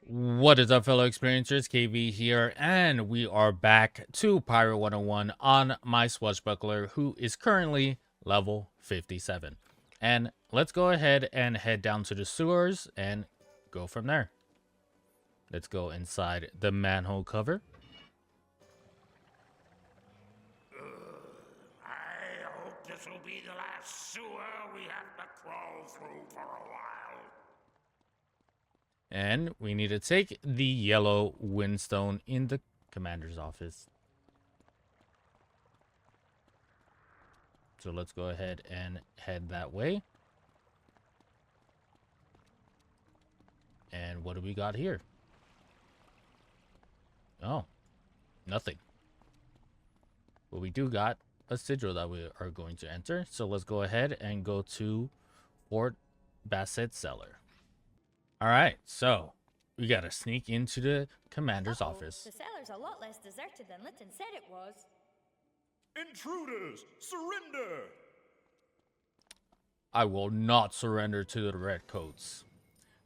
What is up, fellow experiencers? KV here, and we are back to Pirate101 on my Swashbuckler, who is currently level 57. And let's go ahead and head down to the sewers and go from there. Let's go inside the manhole cover. I hope this will be the last sewer we have to crawl through for a while. And we need to take the yellow windstone in the commander's office. So let's go ahead and head that way. And what do we got here? Oh, nothing. But we do got a sigil that we are going to enter. So let's go ahead and go to Fort Basset Cellar. All right, so we got to sneak into the commander's office. The cellar's a lot less deserted than Lytton said it was. Intruders, surrender! I will not surrender to the redcoats.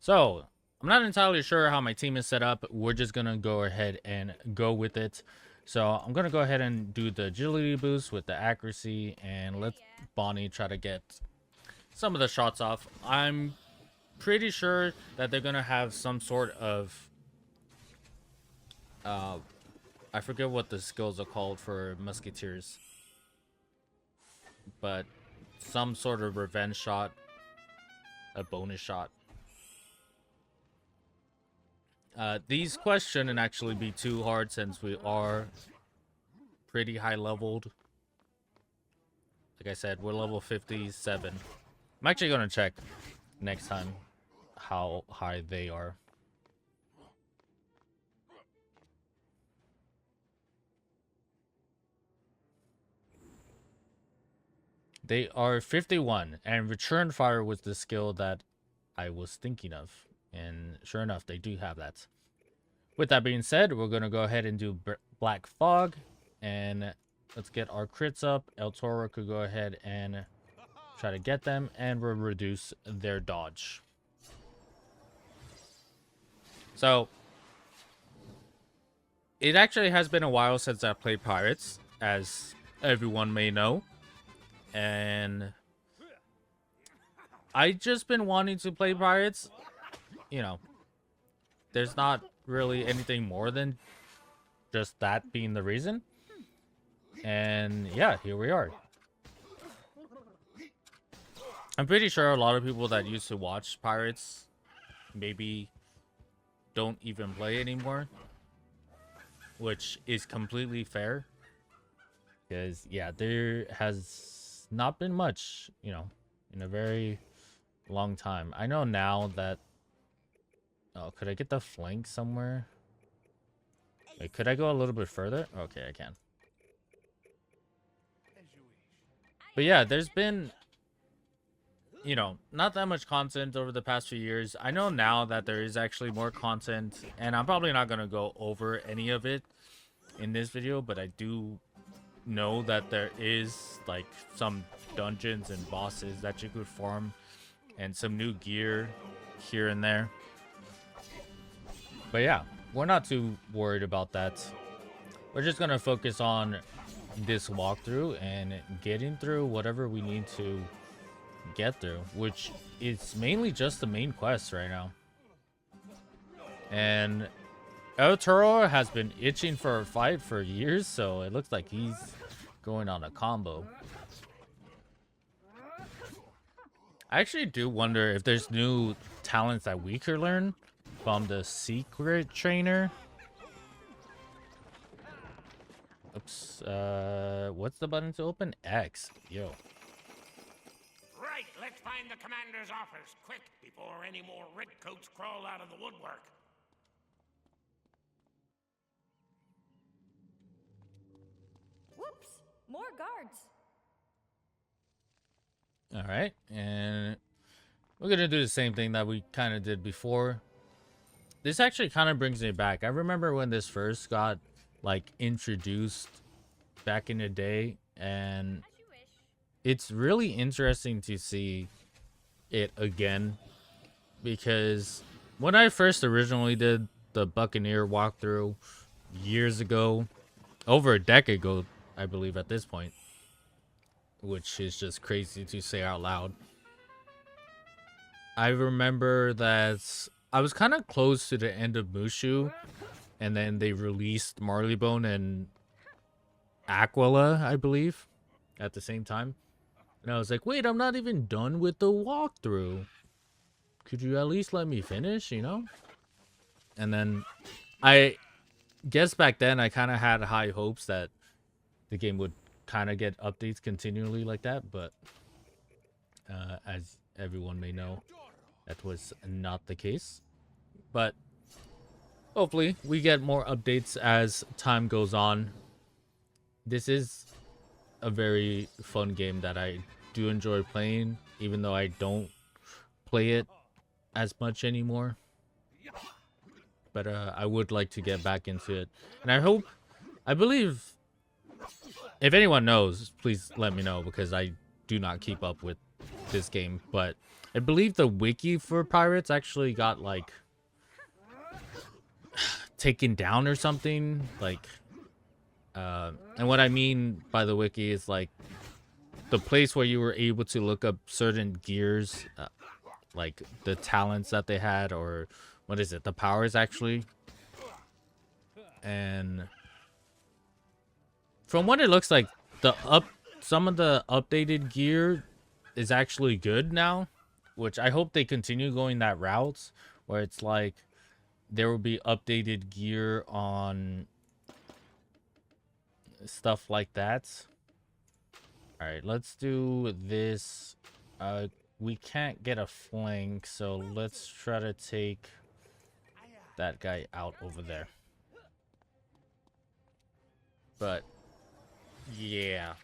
So I'm not entirely sure how my team is set up. We're just gonna go ahead and go with it. So I'm gonna go ahead and do the agility boost with the accuracy, and let Bonnie try to get some of the shots off. I'm pretty sure that they're gonna have some sort of I forget what the skills are called for musketeers, but some sort of revenge shot, a bonus shot. These quests shouldn't actually be too hard since we are pretty high leveled. Like I said, we're level 57. I'm actually gonna check next time how high they are. They are 51, and return fire was the skill that I was thinking of, and sure enough, they do have that. With that being said, we're gonna go ahead and do black fog, and let's get our crits up. El Toro could go ahead and try to get them, and we'll reduce their dodge. So it actually has been a while since I played Pirates, as everyone may know. And I just been wanting to play Pirates. You know, there's not really anything more than just that being the reason. And yeah, here we are. I'm pretty sure a lot of people that used to watch Pirates maybe don't even play anymore, which is completely fair, because yeah, there has not been much, you know, in a very long time. I know now that, oh, could I get the flank somewhere? Wait, could I go a little bit further? Okay, I can. But yeah, there's been, you know, not that much content over the past few years. I know now that there is actually more content, and I'm probably not going to go over any of it in this video, but I do know that there is like some dungeons and bosses that you could farm, and some new gear here and there. But yeah, we're not too worried about that. We're just going to focus on this walkthrough and getting through whatever we need to get through, which is mainly just the main quest right now. And El Toro has been itching for a fight for years, so it looks like he's going on a combo. I actually do wonder if there's new talents that we could learn from the secret trainer. Oops. What's the button to open? X. Yo. Right, let's find the commander's office, quick, before any more redcoats crawl out of the woodwork. Whoops! More guards. All right, and we're gonna do the same thing that we kind of did before. This actually kind of brings me back. I remember when this first got like introduced back in the day, and it's really interesting to see it again, because when I first originally did the Buccaneer walkthrough years ago, over a decade ago, I believe at this point, which is just crazy to say out loud. I remember that I was kind of close to the end of Mushu, and then they released Marleybone and Aquila, I believe, at the same time. And I was like, wait, I'm not even done with the walkthrough. Could you at least let me finish, you know? And then I guess back then I kind of had high hopes that the game would kind of get updates continually like that, but as everyone may know, that was not the case. But hopefully we get more updates as time goes on. This is a very fun game that I do enjoy playing, even though I don't play it as much anymore. But I would like to get back into it. And I believe, if anyone knows, please let me know, because I do not keep up with this game. But I believe the wiki for Pirates actually got, like, taken down or something. Like, and what I mean by the wiki is, like, the place where you were able to look up certain gears, like the talents that they had, or what is it, the powers actually. And from what it looks like, some of the updated gear is actually good now, which I hope they continue going that route, where it's like there will be updated gear on stuff like that. All right, let's do this. We can't get a flank, so let's try to take that guy out over there. But yeah,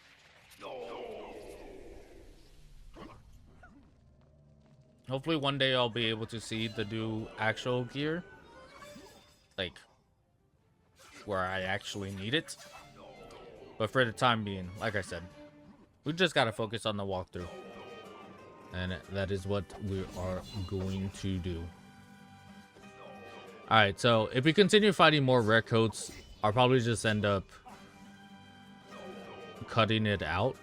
hopefully one day I'll be able to see the new actual gear, like where I actually need it. But for the time being, like I said, we just gotta focus on the walkthrough, and that is what we are going to do. All right, so if we continue fighting more redcoats, I'll probably just end up cutting it out,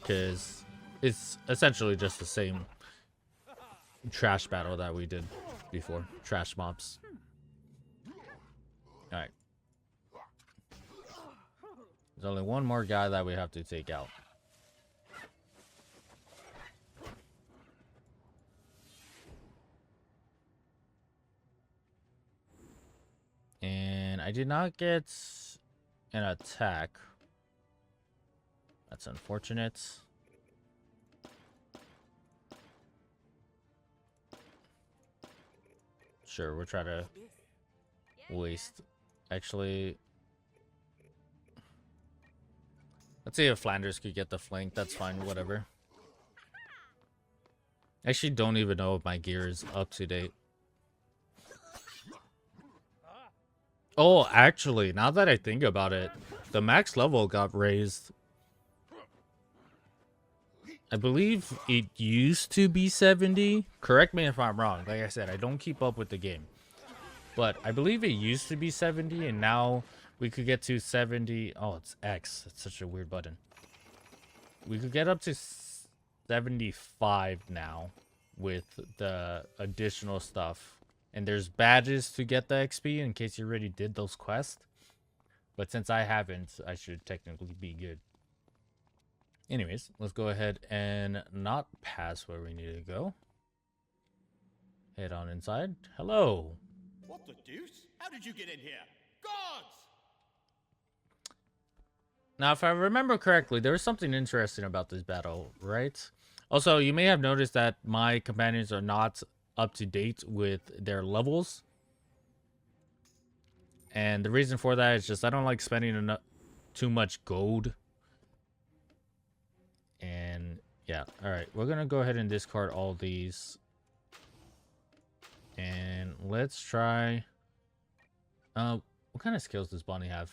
because it's essentially just the same trash battle that we did before. Trash mobs. All right. There's only one more guy that we have to take out. And I did not get an attack. That's unfortunate. Sure, we'll try to waste. Actually, let's see if Flanders could get the flank. That's fine, whatever. Actually, don't even know if my gear is up to date. Oh, actually, now that I think about it, the max level got raised. I believe it used to be 70. Correct me if I'm wrong. Like I said, I don't keep up with the game. But I believe it used to be 70, and now we could get to 70. Oh, it's X. It's such a weird button. We could get up to 75 now with the additional stuff. And there's badges to get the XP in case you already did those quests. But since I haven't, I should technically be good. Anyways, let's go ahead and not pass where we need to go. Head on inside. Hello. What the deuce? How did you get in here? Guards! Now, if I remember correctly, there was something interesting about this battle, right? Also, you may have noticed that my companions are not up to date with their levels. And the reason for that is just I don't like spending too much gold. And yeah, all right, we're gonna go ahead and discard all these, and let's try what kind of skills does Bonnie have?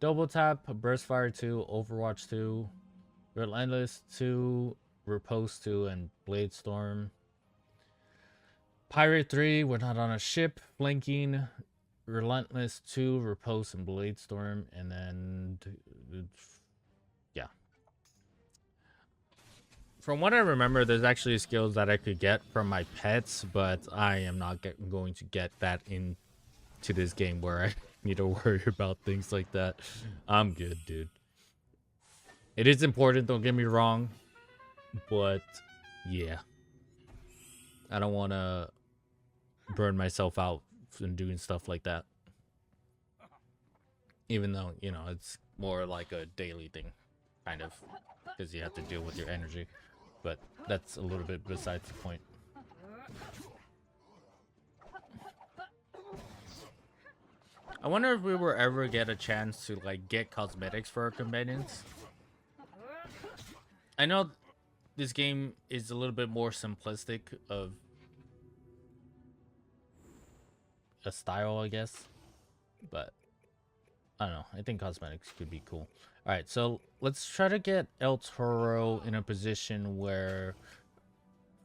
Double tap, burst fire 2, overwatch 2, relentless 2, repose 2, and blade storm. Pirate 3, we're not on a ship. Flanking, Relentless 2, Repose and Blade Storm, and then yeah. From what I remember, there's actually skills that I could get from my pets, but I am not going to get that into this game where I need to worry about things like that. I'm good, dude. It is important, don't get me wrong, but yeah. I don't want to burn myself out in doing stuff like that. Even though, you know, it's more like a daily thing, kind of, because you have to deal with your energy. But that's a little bit besides the point. I wonder if we will ever get a chance to, like, get cosmetics for our companions. I know this game is a little bit more simplistic of a style, I guess, but I don't know. I think cosmetics could be cool. All right, so let's try to get El Toro in a position where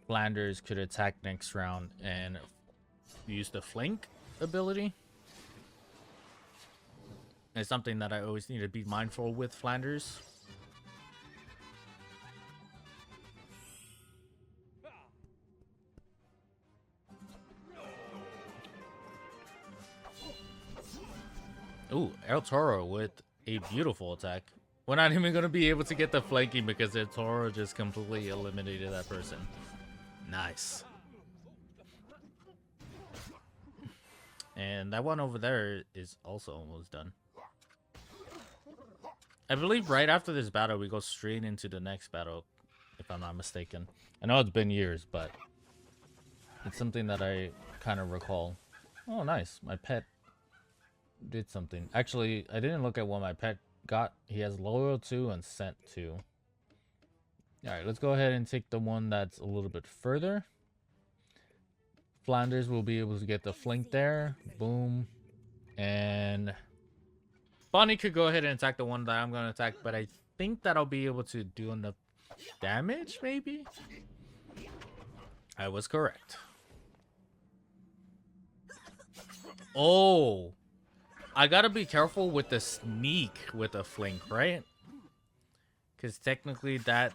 Flanders could attack next round and use the flank ability. It's something that I always need to be mindful with Flanders. Ooh, El Toro with a beautiful attack. We're not even going to be able to get the flanking because El Toro just completely eliminated that person. Nice. And that one over there is also almost done. I believe right after this battle, we go straight into the next battle, if I'm not mistaken. I know it's been years, but it's something that I kind of recall. Oh, nice. My pet did something. Actually, I didn't look at what my pet got. He has loyal 2 and scent 2. Alright, let's go ahead and take the one that's a little bit further. Flanders will be able to get the flank there. Boom. And Bonnie could go ahead and attack the one that I'm going to attack, but I think that I'll be able to do enough damage, maybe? I was correct. Oh! I gotta be careful with the sneak with a flank, right? Because technically that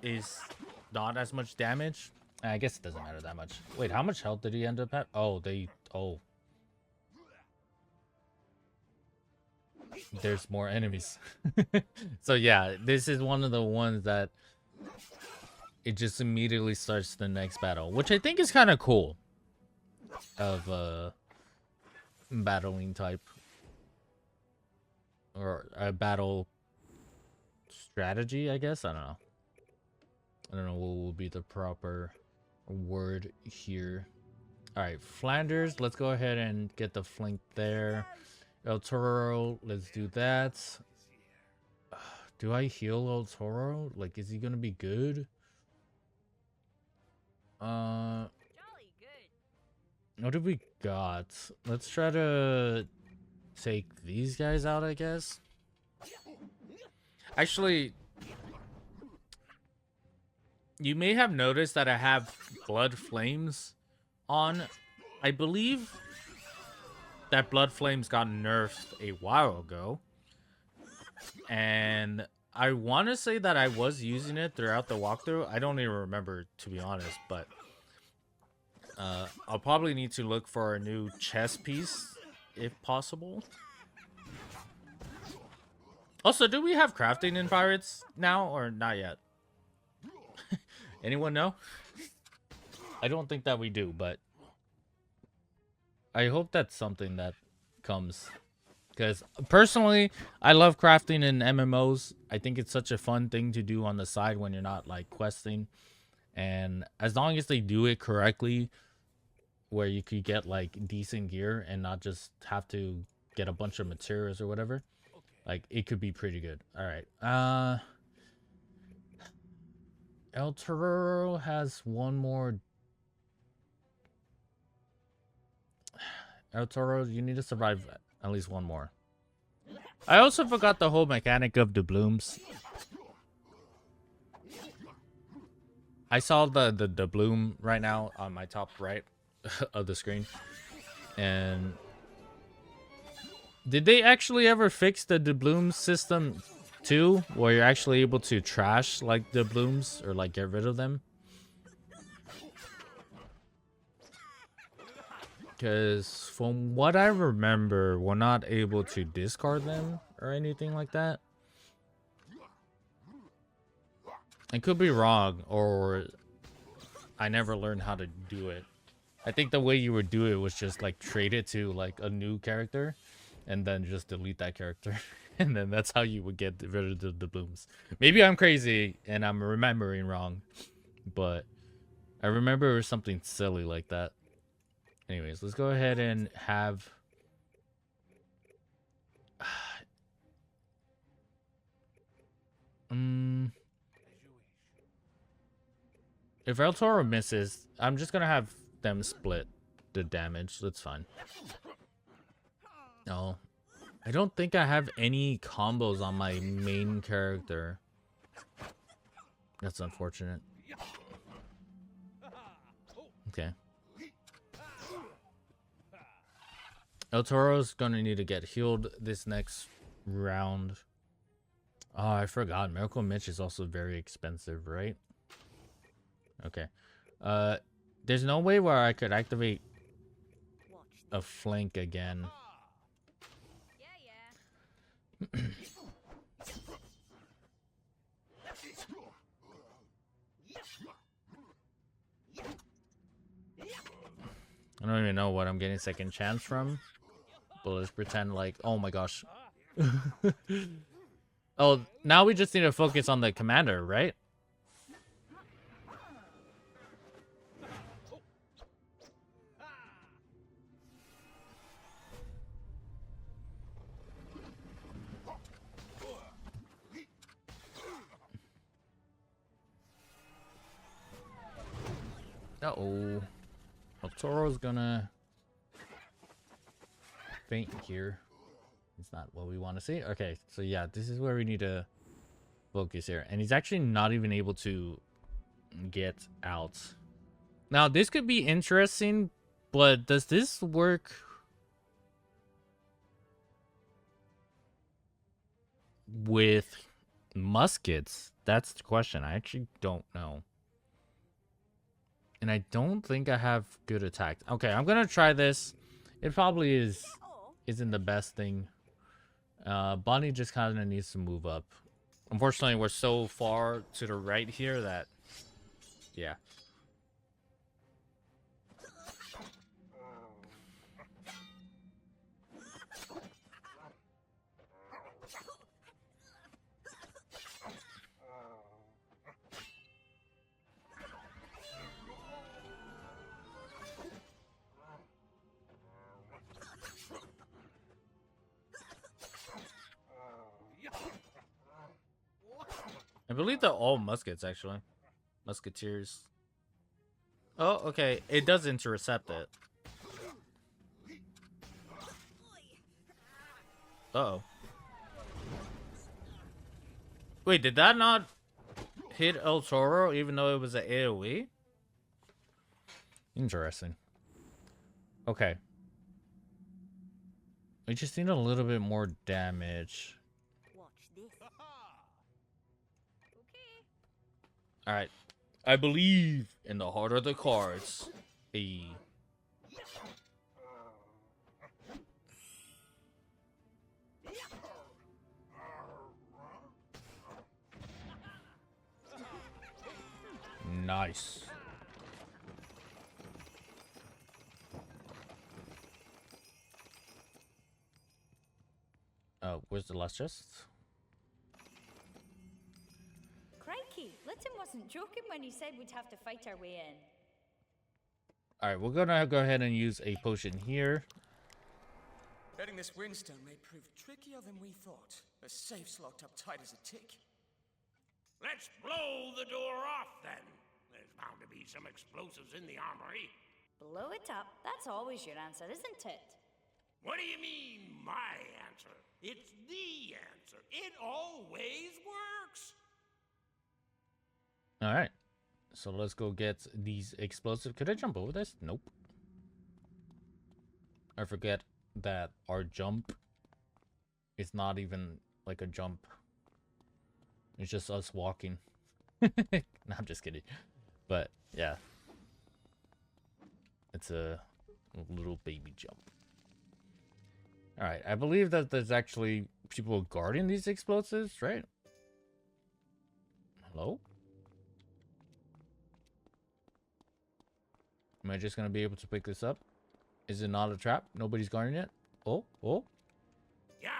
is not as much damage. I guess it doesn't matter that much. Wait, how much health did he end up at? Oh, oh. There's more enemies. So yeah, this is one of the ones that it just immediately starts the next battle, which I think is kind of cool. Of battling type or a battle strategy, I guess. I don't know what will be the proper word here. All right, Flanders, let's go ahead and get the flank there. El Toro, let's do that. Do I heal El Toro? Like, is he gonna be good? What do we got? Let's try to take these guys out, I guess. Actually, you may have noticed that I have Blood Flames on. I believe that Blood Flames got nerfed a while ago. And I want to say that I was using it throughout the walkthrough. I don't even remember, to be honest, but I'll probably need to look for a new chest piece, if possible. Also, do we have crafting in Pirates now, or not yet? Anyone know? I don't think that we do, but I hope that's something that comes. Because, personally, I love crafting in MMOs. I think it's such a fun thing to do on the side when you're not, like, questing. And as long as they do it correctly, where you could get like decent gear and not just have to get a bunch of materials or whatever, like it could be pretty good. All right, El Toro has one more. El Toro, you need to survive at least one more. I also forgot the whole mechanic of the blooms. I saw the bloom right now on my top right of the screen, and did they actually ever fix the doubloon system too, where you're actually able to trash like doubloons or like get rid of them? Because from what I remember, we're not able to discard them or anything like that. I could be wrong, or I never learned how to do it. I think the way you would do it was just like trade it to like a new character and then just delete that character. And then that's how you would get rid of the doubloons. Maybe I'm crazy and I'm remembering wrong, but I remember it was something silly like that. Anyways, let's go ahead and have... If El Toro misses, I'm just gonna have them split the damage. That's fine. No. I don't think I have any combos on my main character. That's unfortunate. Okay. El Toro's gonna need to get healed this next round. Oh, I forgot. Miracle Mitch is also very expensive, right? Okay. There's no way where I could activate a flank again. Yeah. I don't even know what I'm getting second chance from. But let's pretend like, oh my gosh. Oh, now we just need to focus on the commander, right? Uh-oh. El Toro's gonna faint here. It's not what we want to see. Okay, so yeah, this is where we need to focus here. And he's actually not even able to get out. Now, this could be interesting, but does this work with muskets? That's the question. I actually don't know. And I don't think I have good attack. Okay, I'm gonna try this. It probably isn't the best thing. Bonnie just kind of needs to move up. Unfortunately, we're so far to the right here that, yeah. I believe they're all muskets, actually. Musketeers. Oh, okay. It does intercept it. Uh-oh. Wait, did that not hit El Toro even though it was an AoE? Interesting. Okay. We just need a little bit more damage. Alright. I believe in the heart of the cards. A. Nice. Where's the last chest? Crikey, Lytton wasn't joking when he said we'd have to fight our way in. Alright, we're gonna go ahead and use a potion here. Getting this windstone may prove trickier than we thought. The safe's locked up tight as a tick. Let's blow the door off then. There's bound to be some explosives in the armory. Blow it up. That's always your answer, isn't it? What do you mean, my answer? It's the answer. It always works. Alright. So let's go get these explosives. Could I jump over this? Nope. I forget that our jump is not even like a jump. It's just us walking. No, I'm just kidding. But yeah. It's a little baby jump. Alright, I believe that there's actually people guarding these explosives, right? Hello? Am I just gonna be able to pick this up? Is it not a trap? Nobody's guarding it? Oh, oh. Yar!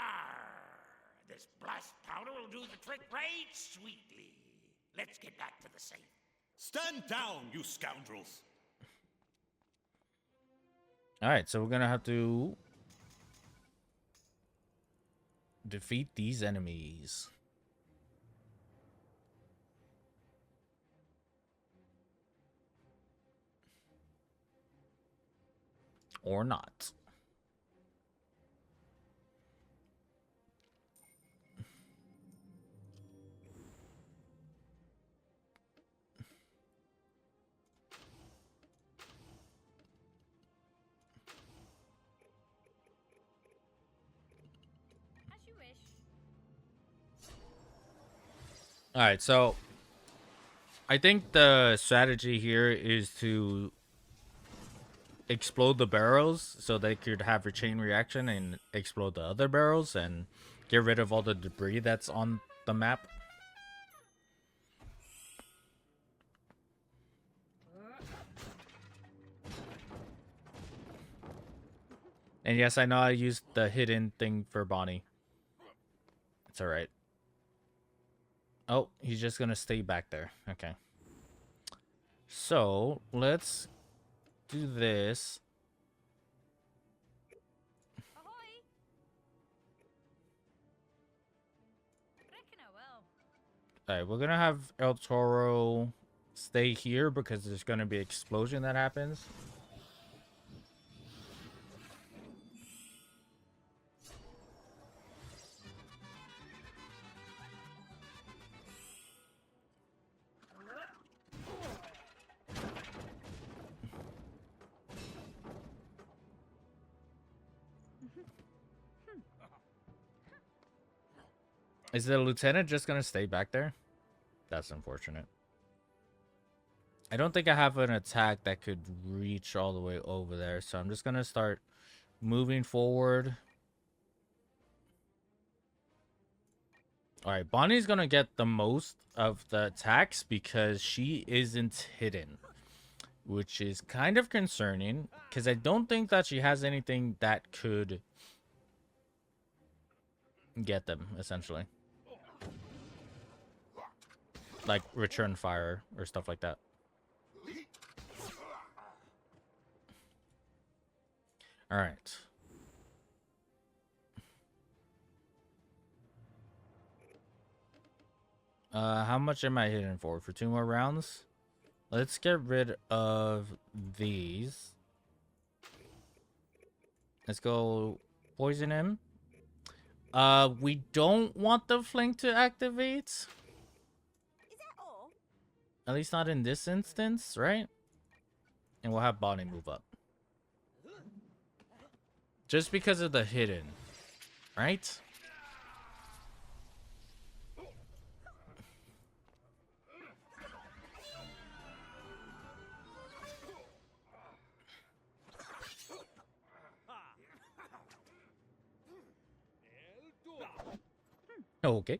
This blast powder will do the trick right sweetly. Let's get back to the safe. Stand down, you scoundrels! Alright, so we're gonna have to defeat these enemies. Or not. As you wish. Alright, so I think the strategy here is to explode the barrels so they could have a chain reaction and explode the other barrels and get rid of all the debris that's on the map. And yes, I know I used the hidden thing for Bonnie. It's alright. Oh, he's just gonna stay back there. Okay. So, let's do this. Ahoy! Reckon I will. Alright, we're gonna have El Toro stay here because there's gonna be an explosion that happens. Is the lieutenant just gonna stay back there? That's unfortunate. I don't think I have an attack that could reach all the way over there, so I'm just gonna start moving forward. Alright, Bonnie's gonna get the most of the attacks because she isn't hidden, which is kind of concerning because I don't think that she has anything that could get them, essentially. Like return fire or stuff like that. All right. How much am I hitting for? For 2 more rounds? Let's get rid of these. Let's go poison him. We don't want the flank to activate. Is that all? At least not in this instance, right? And we'll have Bonnie move up. Just because of the hidden, right? Okay.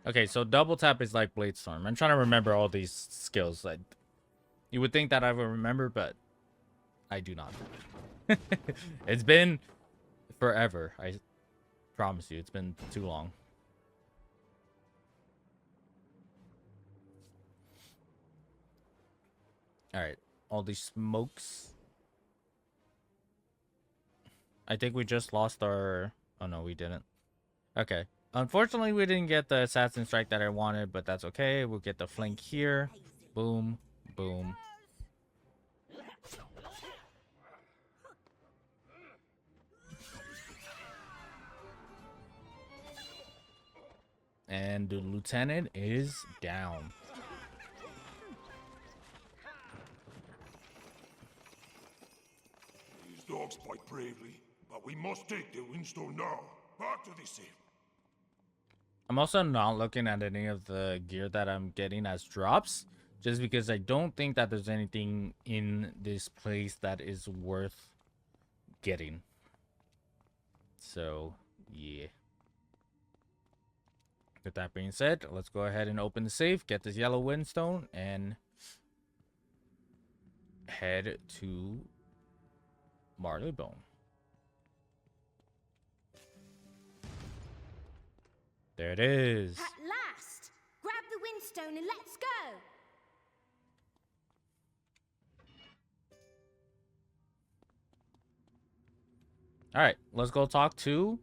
Okay, so double tap is like Blade Storm. I'm trying to remember all these skills. Like, you would think that I would remember, but I do not. It's been forever. I promise you, it's been too long. All right, all these smokes. I think we just lost our... Oh, no, we didn't. Okay. Unfortunately, we didn't get the assassin strike that I wanted, but that's okay. We'll get the flank here. Boom. Boom. And the lieutenant is down. These dogs fight bravely, but we must take the windstone now. Back to the safe. I'm also not looking at any of the gear that I'm getting as drops, just because I don't think that there's anything in this place that is worth getting. So, yeah. With that being said, let's go ahead and open the safe, get this yellow windstone, and head to Marleybone. There it is. At last! Grab the windstone and let's go! Alright, let's go talk to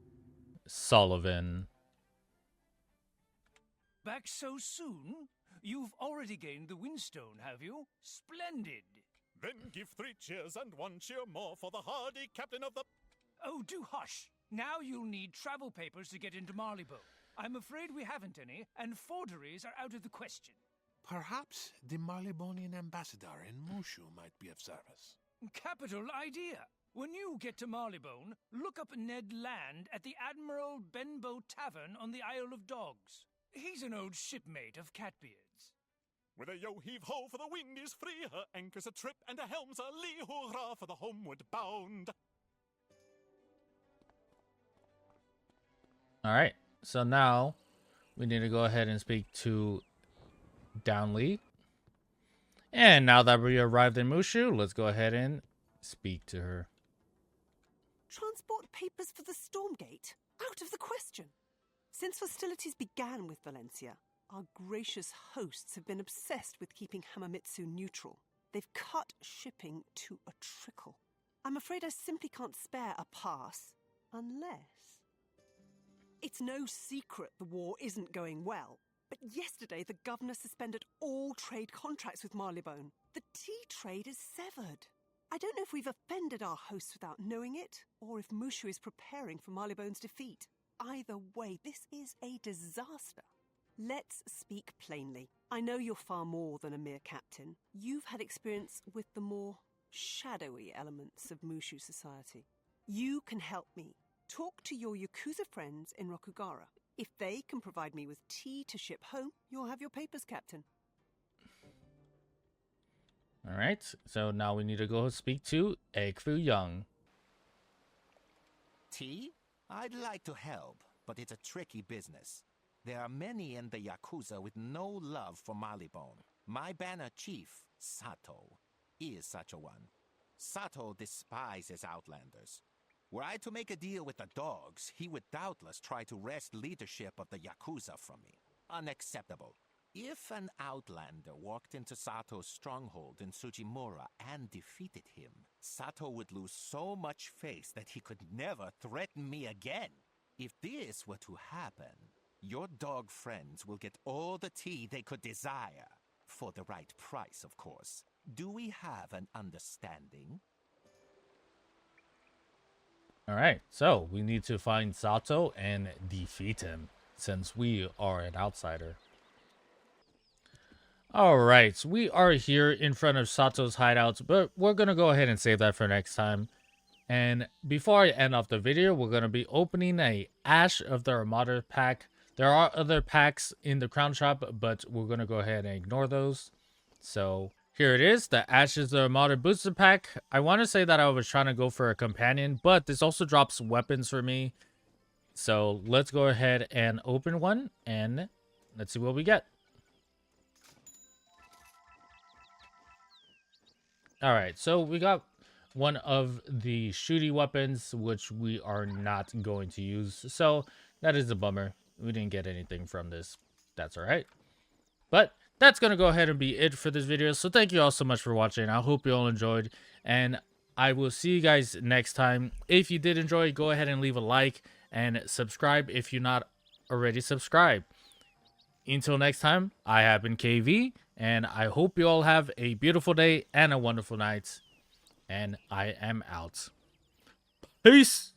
Sullivan. Back so soon? You've already gained the windstone, have you? Splendid! Then give 3 cheers and 1 cheer more for the hardy captain of the... Oh, do hush! Now you'll need travel papers to get into Marleybone. I'm afraid we haven't any, and forgeries are out of the question. Perhaps the Marleybonian ambassador in Mushu might be of service. Capital idea! When you get to Marleybone, look up Ned Land at the Admiral Benbow Tavern on the Isle of Dogs. He's an old shipmate of Catbeard's. With a yo-heave-ho for the wind is free, her anchor's a trip and her helm's a lee, hurrah for the homeward bound. Alright, so now we need to go ahead and speak to Downley. And now that we arrived in Mushu, let's go ahead and speak to her. Transport papers for the Stormgate? Out of the question. Since hostilities began with Valencia, our gracious hosts have been obsessed with keeping Hamamitsu neutral. They've cut shipping to a trickle. I'm afraid I simply can't spare a pass, unless... It's no secret the war isn't going well, but yesterday the governor suspended all trade contracts with Marleybone. The tea trade is severed. I don't know if we've offended our hosts without knowing it, or if Mushu is preparing for Marleybone's defeat. Either way, this is a disaster. Let's speak plainly. I know you're far more than a mere captain. You've had experience with the more shadowy elements of Mushu society. You can help me. Talk to your Yakuza friends in Rokugara. If they can provide me with tea to ship home, you'll have your papers, Captain. Alright, so now we need to go speak to Egfu Young. Tea? I'd like to help, but it's a tricky business. There are many in the Yakuza with no love for Marleybone. My banner chief, Sato, is such a one. Sato despises outlanders. Were I to make a deal with the dogs, he would doubtless try to wrest leadership of the Yakuza from me. Unacceptable. If an outlander walked into Sato's stronghold in Tsujimura and defeated him, Sato would lose so much face that he could never threaten me again. If this were to happen, your dog friends will get all the tea they could desire. For the right price, of course. Do we have an understanding? Alright, so we need to find Sato and defeat him, since we are an outsider. Alright, we are here in front of Sato's hideouts, but we're going to go ahead and save that for next time. And before I end off the video, we're going to be opening a Ash of the Armada pack. There are other packs in the Crown Shop, but we're going to go ahead and ignore those. So here it is, the Ashes of the Armada booster pack. I want to say that I was trying to go for a companion, but this also drops weapons for me. So let's go ahead and open one, and let's see what we get. Alright, so we got one of the shooty weapons, which we are not going to use. So that is a bummer. We didn't get anything from this. That's alright. But that's going to go ahead and be it for this video. So thank you all so much for watching. I hope you all enjoyed. And I will see you guys next time. If you did enjoy, go ahead and leave a like and subscribe if you're not already subscribed. Until next time, I have been KV, and I hope you all have a beautiful day and a wonderful night. And I am out. Peace!